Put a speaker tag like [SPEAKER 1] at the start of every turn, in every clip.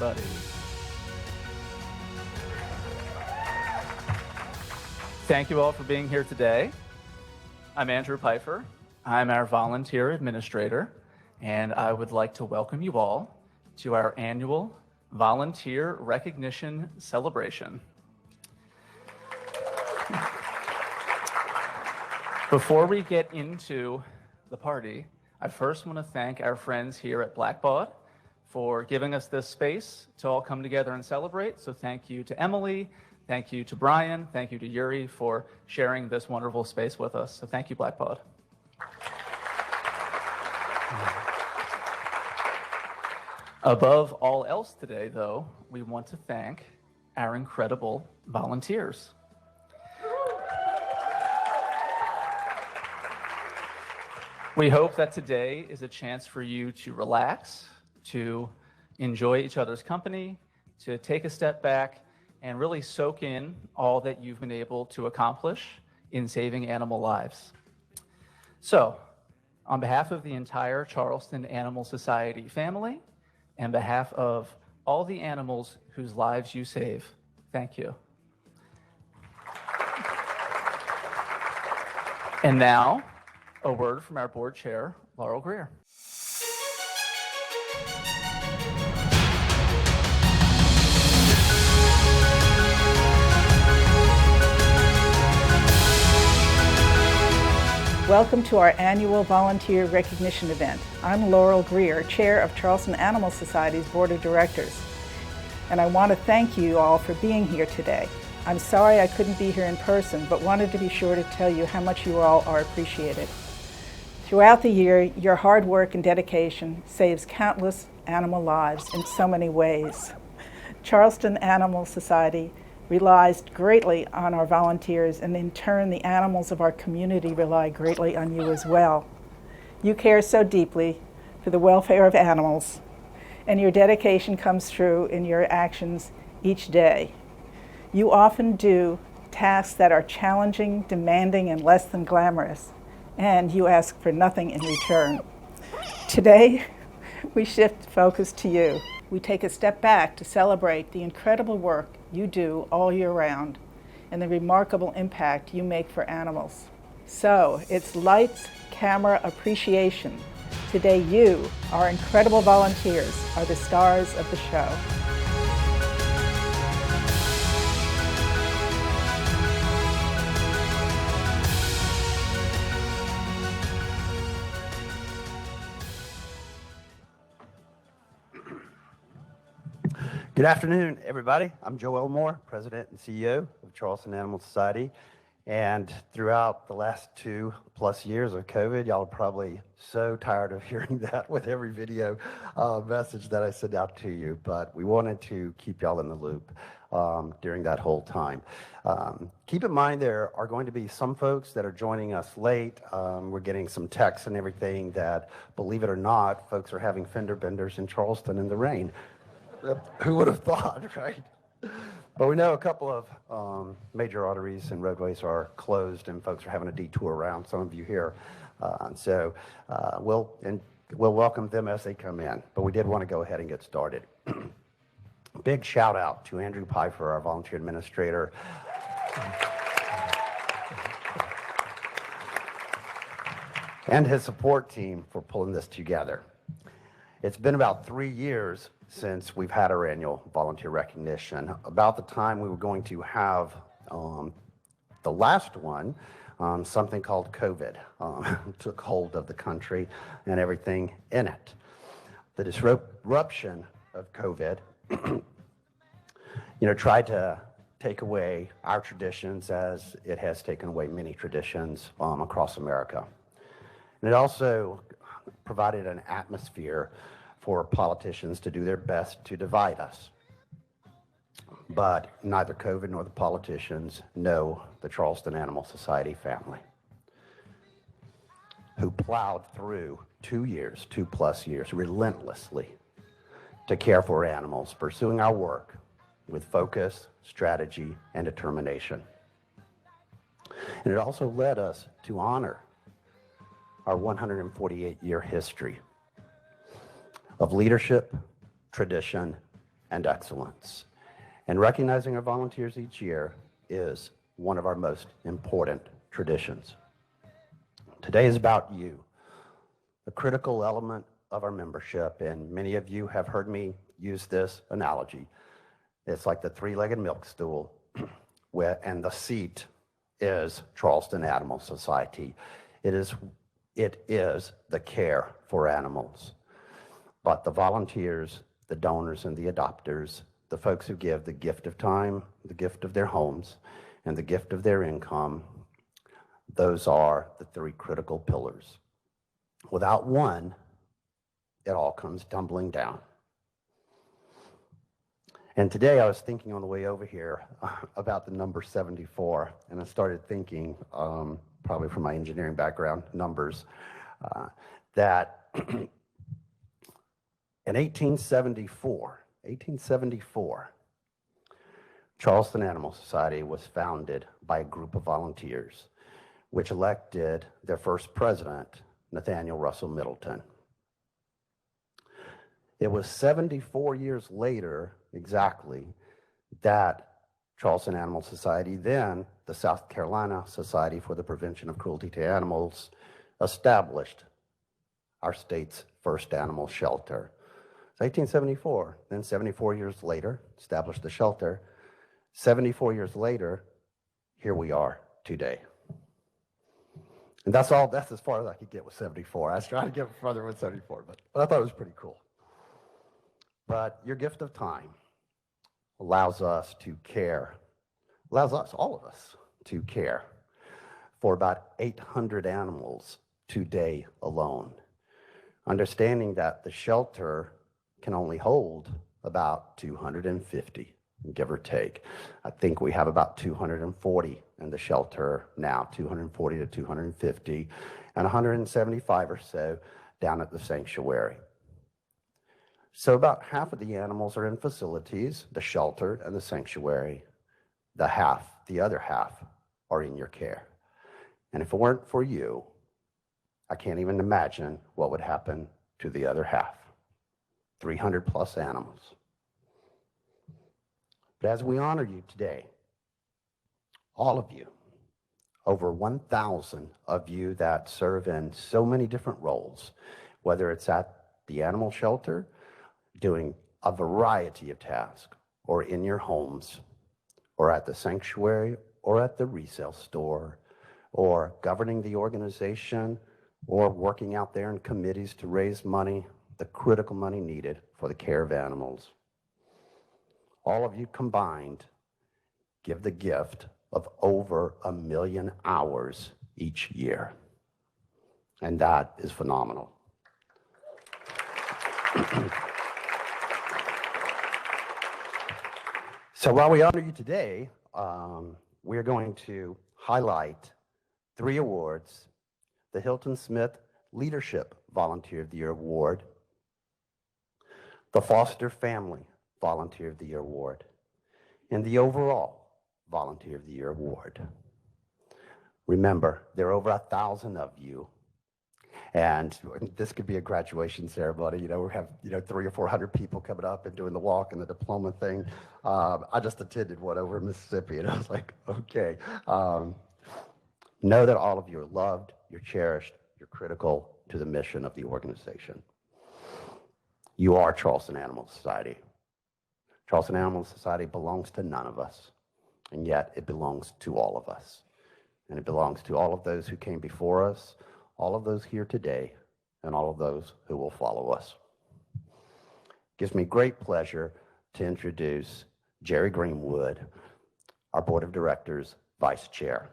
[SPEAKER 1] everybody. Thank you all for being here today. I'm Andrew Pfeiffer. I'm our volunteer administrator, and I would like to welcome you all to our annual Volunteer Recognition Celebration. Before we get into the party, I first want to thank our friends here at Blackbaud for giving us this space to all come together and celebrate. So thank you to Emily, thank you to Brian, thank you to Yuri for sharing this wonderful space with us. So thank you, Blackbaud. Above all else today, though, we want to thank our incredible volunteers. We hope that today is a chance for you to relax, to enjoy each other's company, to take a step back and really soak in all that you've been able to accomplish in saving animal lives. So, on behalf of the entire Charleston Animal Society family, and behalf of all the animals whose lives you save, thank you. And now, a word from our board chair, Laurel Greer.
[SPEAKER 2] Welcome to our annual volunteer recognition event. I'm Laurel Greer, chair of Charleston Animal Society's board of directors. And I want to thank you all for being here today. I'm sorry I couldn't be here in person, but wanted to be sure to tell you how much you all are appreciated. Throughout the year, your hard work and dedication saves countless animal lives in so many ways. Charleston Animal Society relies greatly on our volunteers, and in turn, the animals of our community rely greatly on you as well. You care so deeply for the welfare of animals, and your dedication comes through in your actions each day. You often do tasks that are challenging, demanding, and less than glamorous, and you ask for nothing in return. Today, we shift focus to you. We take a step back to celebrate the incredible work you do all year round and the remarkable impact you make for animals. So, it's lights, camera, appreciation. Today, you, our incredible volunteers, are the stars of the show.
[SPEAKER 3] Good afternoon, everybody. I'm Joe Elmore, President and CEO of Charleston Animal Society. And throughout the last 2+ years of COVID, y'all are probably so tired of hearing that with every video message that I send out to you. But we wanted to keep y'all in the loop during that whole time. Keep in mind there are going to be some folks that are joining us late. We're getting some texts and everything that, believe it or not, folks are having fender benders in Charleston in the rain. Who would have thought, right? But we know a couple of major arteries and roadways are closed and folks are having a detour around, some of you here. So we'll welcome them as they come in. But we did want to go ahead and get started. Big shout out to Andrew Pfeiffer, our volunteer administrator. And his support team for pulling this together. It's been about 3 years since we've had our annual volunteer recognition. About the time we were going to have the last one, something called COVID took hold of the country and everything in it. The disruption of COVID, tried to take away our traditions as it has taken away many traditions across America. And it also provided an atmosphere for politicians to do their best to divide us. But neither COVID nor the politicians know the Charleston Animal Society family, who plowed through 2 years, 2+ years, relentlessly to care for animals, pursuing our work with focus, strategy, and determination. And it also led us to honor our 148-year history of leadership, tradition, and excellence. And recognizing our volunteers each year is one of our most important traditions. Today is about you, a critical element of our membership, and many of you have heard me use this analogy. It's like the three-legged milk stool, and the seat is Charleston Animal Society. It is the care for animals. But the volunteers, the donors, and the adopters, the folks who give the gift of time, the gift of their homes, and the gift of their income, those are the three critical pillars. Without one, it all comes tumbling down. And today I was thinking on the way over here about the number 74, and I started thinking, probably from my engineering background, numbers, that in 1874, Charleston Animal Society was founded by a group of volunteers, which elected their first president, Nathaniel Russell Middleton. It was 74 years later, exactly, that Charleston Animal Society, then the South Carolina Society for the Prevention of Cruelty to Animals, established our state's first animal shelter. It's 1874. Then 74 years later, established the shelter. 74 years later, here we are today. And that's as far as I could get with 74. I was trying to get further with 74, but I thought it was pretty cool. But your gift of time allows us to care, allows us, all of us, to care for about 800 animals today alone. Understanding that the shelter can only hold about 250, give or take. I think we have about 240 in the shelter now, 240 to 250, and 175 or so down at the sanctuary. So about half of the animals are in facilities, the shelter and the sanctuary. The other half are in your care. And if it weren't for you, I can't even imagine what would happen to the other half, 300 plus animals. But as we honor you today, all of you, over 1,000 of you that serve in so many different roles, whether it's at the animal shelter, doing a variety of tasks, or in your homes, or at the sanctuary, or at the resale store, or governing the organization, or working out there in committees to raise money, the critical money needed for the care of animals. All of you combined give the gift of over 1 million hours each year. And that is phenomenal. So while we honor you today, we're going to highlight 3 awards: the Hilton Smith Leadership Volunteer of the Year Award, the Foster Family Volunteer of the Year Award, and the overall Volunteer of the Year Award. Remember, there are over 1,000 of you, and this could be a graduation ceremony. We have 300 or 400 people coming up and doing the walk and the diploma thing. I just attended one over in Mississippi, and I was like, okay. Know that all of you are loved, you're cherished, you're critical to the mission of the organization. You are Charleston Animal Society. Charleston Animal Society belongs to none of us, and yet it belongs to all of us. And it belongs to all of those who came before us, all of those here today, and all of those who will follow us. It gives me great pleasure to introduce Jerry Greenwood, our Board of Directors Vice Chair.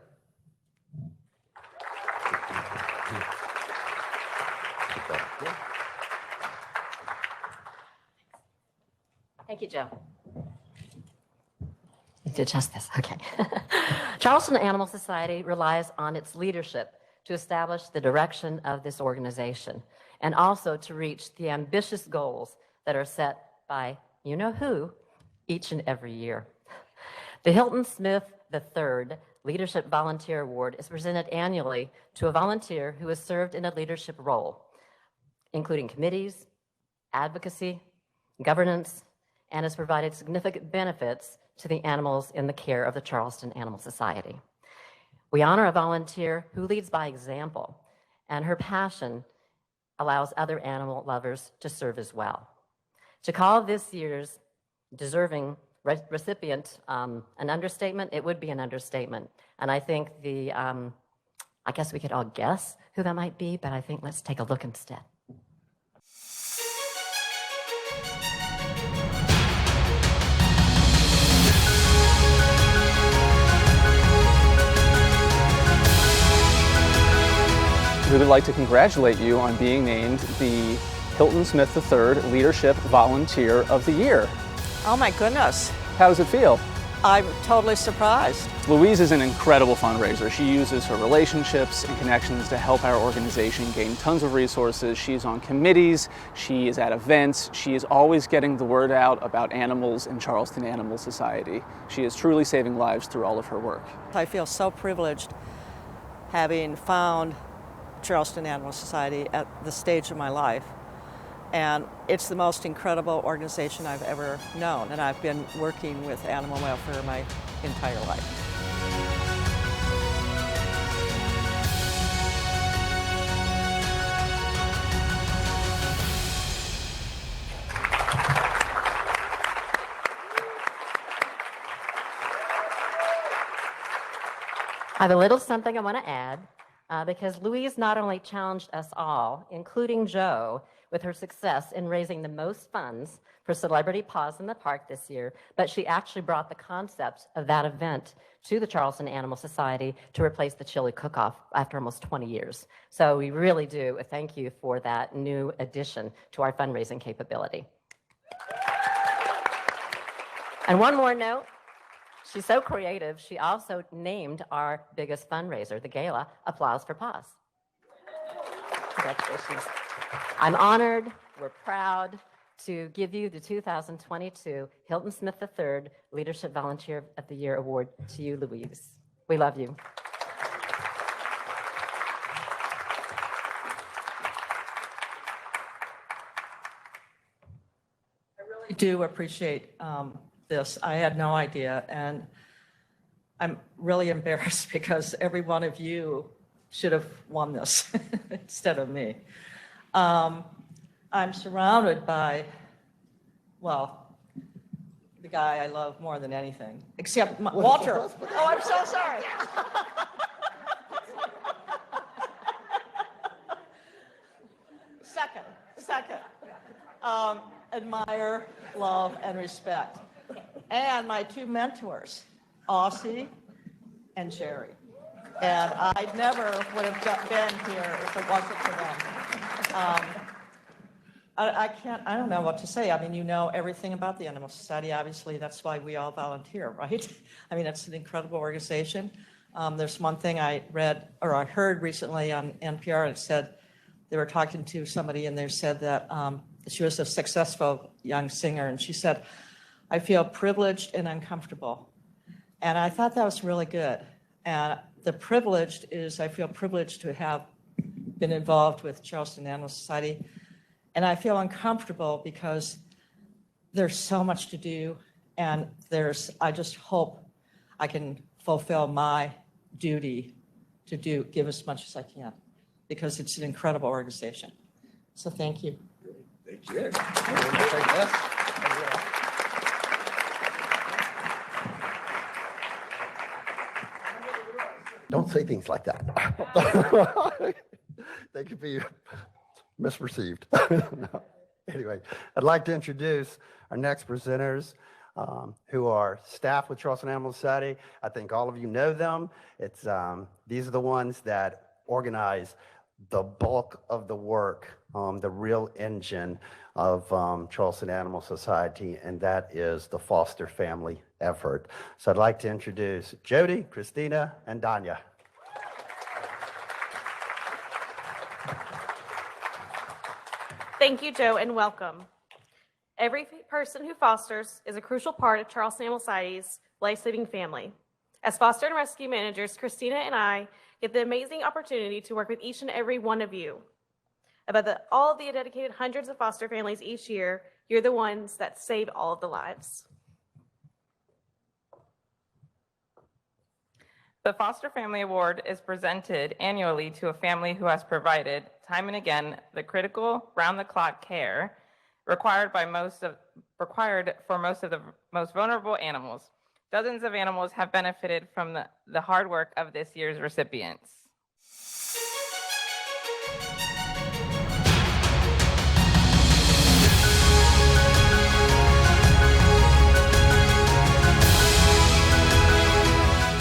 [SPEAKER 4] Thank you, Joe. Need to adjust this. Okay. Charleston Animal Society relies on its leadership to establish the direction of this organization and also to reach the ambitious goals that are set by you-know-who each and every year. The Hilton Smith III Leadership Volunteer Award is presented annually to a volunteer who has served in a leadership role, including committees, advocacy, governance, and has provided significant benefits to the animals in the care of the Charleston Animal Society. We honor a volunteer who leads by example, and her passion allows other animal lovers to serve as well. To call this year's deserving recipient an understatement, it would be an understatement. And I think I guess we could all guess who that might be, but I think let's take a look instead.
[SPEAKER 1] We would like to congratulate you on being named the Hilton Smith III Leadership Volunteer of the Year.
[SPEAKER 5] Oh my goodness,
[SPEAKER 1] How does it feel?
[SPEAKER 5] I'm totally surprised.
[SPEAKER 1] Louise is an incredible fundraiser. She uses her relationships and connections to help our organization gain tons of resources. She's on committees, she is at events, she is always getting the word out about animals in Charleston Animal Society. She is truly saving lives through all of her work.
[SPEAKER 5] I feel so privileged having found Charleston Animal Society at the stage of my life. And it's the most incredible organization I've ever known. And I've been working with animal welfare my entire life.
[SPEAKER 4] I have a little something I want to add because Louise not only challenged us all, including Joe, with her success in raising the most funds for Celebrity Paws in the Park this year, but she actually brought the concept of that event to the Charleston Animal Society to replace the chili cook-off after almost 20 years. So we really do thank you for that new addition to our fundraising capability. And one more note, she's so creative, she also named our biggest fundraiser, the gala, Applause for Paws. Congratulations. I'm honored, we're proud to give you the 2022 Hilton Smith III Leadership Volunteer of the Year Award to you, Louise. We love you.
[SPEAKER 5] I really do appreciate this. I had no idea, and I'm really embarrassed because every one of you should have won this instead of me. I'm surrounded by, well, the guy I love more than anything, except Walter. Oh, I'm so sorry. Second. Admire, love, and respect. And my two mentors, Aussie and Jerry. And I never would have been here if it wasn't for them. I don't know what to say. I mean, you know everything about the Animal Society. Obviously, that's why we all volunteer, right? I mean, it's an incredible organization. There's one thing I read, or I heard recently on NPR, and it said, they were talking to somebody and they said that she was a successful young singer, and she said, I feel privileged and uncomfortable. And I thought that was really good. And the privileged is, I feel privileged to have been involved with Charleston Animal Society. And I feel uncomfortable because there's so much to do. And I just hope I can fulfill my duty to give as much as I can, because it's an incredible organization. So thank you.
[SPEAKER 3] Thank you. Don't say things like that. They could be misperceived. No. Anyway, I'd like to introduce our next presenters, who are staff with Charleston Animal Society. I think all of you know them. These are the ones that organize the bulk of the work, the real engine of Charleston Animal Society, and that is the foster family effort. So I'd like to introduce Jody, Christina, and Danya.
[SPEAKER 6] Thank you, Joe, and welcome. Every person who fosters is a crucial part of Charleston Animal Society's life-saving family. As foster and rescue managers, Christina and I get the amazing opportunity to work with each and every one of you. All of the dedicated hundreds of foster families each year, You're the ones that save all of the lives.
[SPEAKER 7] The Foster Family Award is presented annually to a family who has provided, time and again, the critical, round-the-clock care required for most of the most vulnerable animals. Dozens of animals have benefited from the hard work of this year's recipients.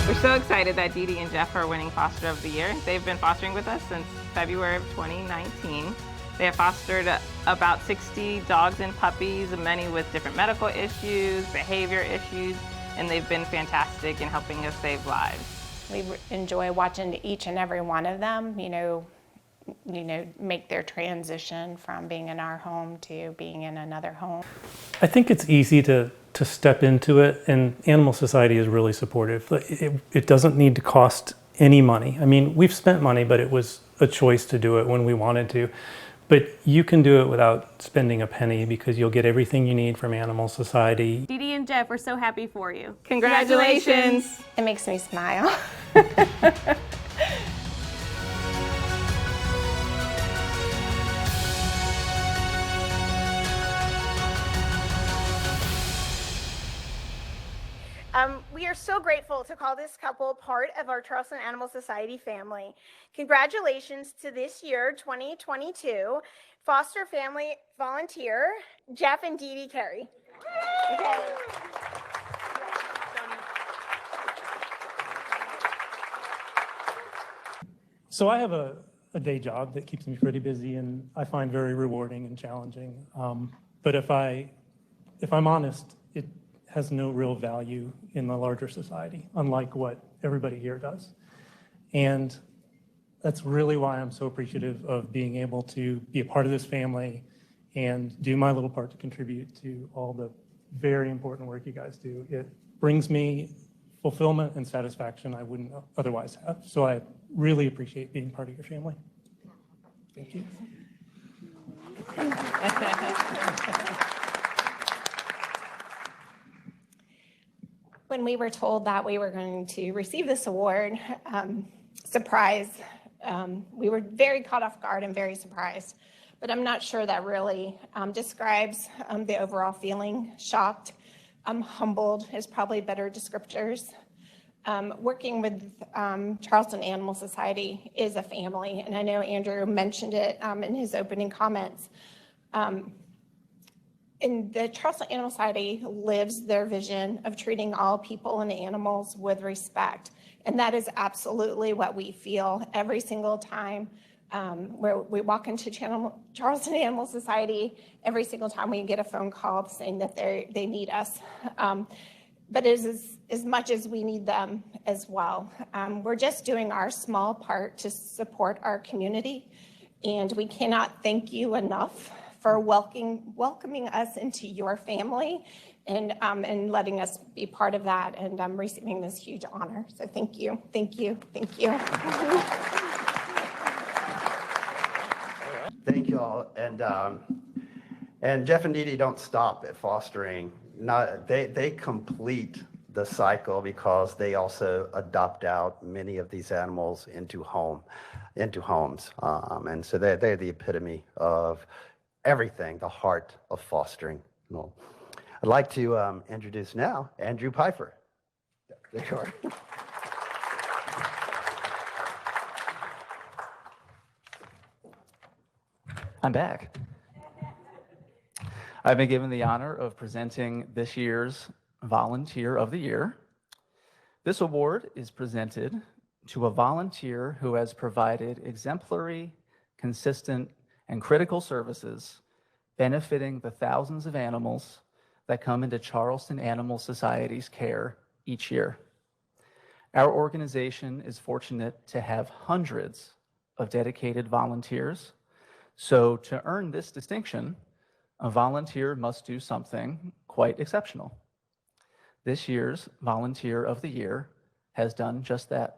[SPEAKER 7] We're so excited that Dee Dee and Jeff are winning Foster of the Year. They've been fostering with us since February of 2019. They have fostered about 60 dogs and puppies, many with different medical issues, behavior issues, and they've been fantastic in helping us save lives.
[SPEAKER 8] We enjoy watching each and every one of them, make their transition from being in our home to being in another home.
[SPEAKER 9] I think it's easy to step into it, and Animal Society is really supportive. It doesn't need to cost any money. I mean, we've spent money, but it was a choice to do it when we wanted to. But you can do it without spending a penny because you'll get everything you need from Animal Society.
[SPEAKER 6] Dee Dee and Jeff, we're so happy for you.
[SPEAKER 7] Congratulations!
[SPEAKER 8] It makes me smile.
[SPEAKER 10] We are so grateful to call this couple part of our Charleston Animal Society family. Congratulations to this year, 2022, foster family volunteer, Jeff and Dee Dee Carey. Okay.
[SPEAKER 9] So I have a day job that keeps me pretty busy and I find very rewarding and challenging. But if I'm honest, it has no real value in the larger society, unlike what everybody here does. And that's really why I'm so appreciative of being able to be a part of this family and do my little part to contribute to all the very important work you guys do. It brings me fulfillment and satisfaction I wouldn't otherwise have. So I really appreciate being part of your family. Thank you.
[SPEAKER 8] When we were told that we were going to receive this award, surprise, we were very caught off guard and very surprised. But I'm not sure that really describes the overall feeling. Shocked, humbled is probably better descriptors. Working with Charleston Animal Society is a family, and I know Andrew mentioned it in his opening comments. And the Charleston Animal Society lives their vision of treating all people and animals with respect. And that is absolutely what we feel every single time where we walk into Charleston Animal Society, every single time we get a phone call saying that they need us. But it is as much as we need them as well. We're just doing our small part to support our community. And we cannot thank you enough for welcoming us into your family and letting us be part of that and receiving this huge honor. So thank you, thank you, thank you.
[SPEAKER 3] Thank you all. And Jeff and Dee Dee don't stop at fostering. They complete the cycle because they also adopt out many of these animals into homes. And so they're the epitome of everything, the heart of fostering. Well, I'd like to introduce now Andrew Pfeiffer. There you are.
[SPEAKER 1] I'm back. I've been given the honor of presenting this year's Volunteer of the Year. This award is presented to a volunteer who has provided exemplary, consistent, and critical services benefiting the thousands of animals that come into Charleston Animal Society's care each year. Our organization is fortunate to have hundreds of dedicated volunteers. So to earn this distinction, a volunteer must do something quite exceptional. This year's Volunteer of the Year has done just that.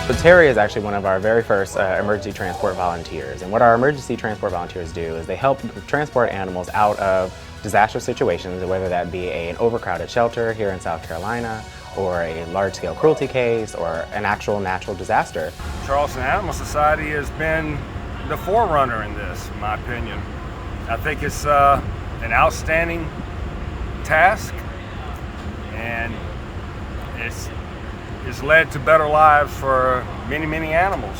[SPEAKER 11] So Terry is actually one of our very first emergency transport volunteers. And what our emergency transport volunteers do is they help transport animals out of disaster situations, whether that be an overcrowded shelter here in South Carolina, or a large-scale cruelty case, or an actual natural disaster.
[SPEAKER 12] Charleston Animal Society has been the forerunner in this, in my opinion. I think it's an outstanding task, and it's led to better lives for many, many animals.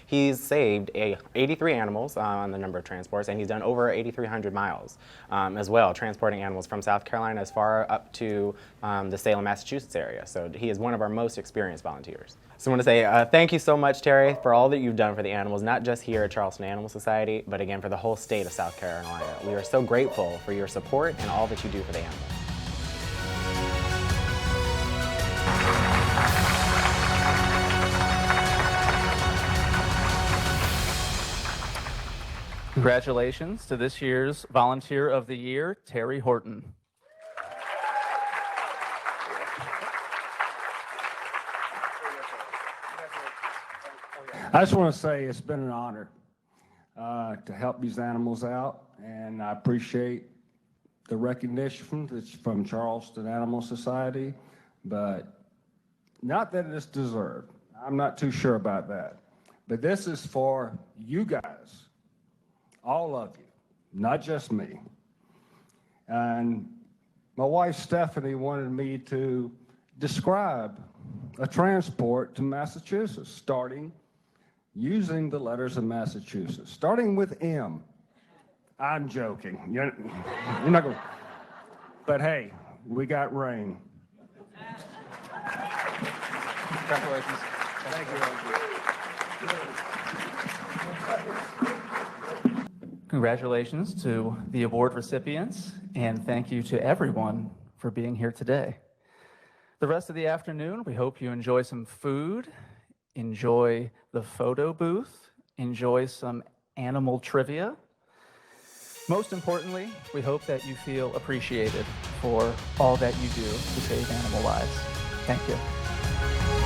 [SPEAKER 11] He's saved 83 animals on the number of transports, and he's done over 8,300 miles as well, transporting animals from South Carolina as far up to the Salem, Massachusetts area. So he is one of our most experienced volunteers. So I want to say thank you so much, Terry, for all that you've done for the animals, not just here at Charleston Animal Society, but again for the whole state of South Carolina. We are so grateful for your support and all that you do for the animals.
[SPEAKER 1] Congratulations to this year's Volunteer of the Year, Terry Horton.
[SPEAKER 13] I just want to say it's been an honor to help these animals out, and I appreciate the recognition from Charleston Animal Society, but not that it's deserved. I'm not too sure about that. But this is for you guys, all of you, not just me. And my wife Stephanie wanted me to describe a transport to Massachusetts, starting using the letters of Massachusetts, starting with M. I'm joking. You're not going. But hey, we got rain.
[SPEAKER 1] Congratulations.
[SPEAKER 13] Thank you.
[SPEAKER 1] Congratulations to the award recipients, and thank you to everyone for being here today. The rest of the afternoon, we hope you enjoy some food, enjoy the photo booth, enjoy some animal trivia. Most importantly, we hope that you feel appreciated for all that you do to save animal lives. Thank you.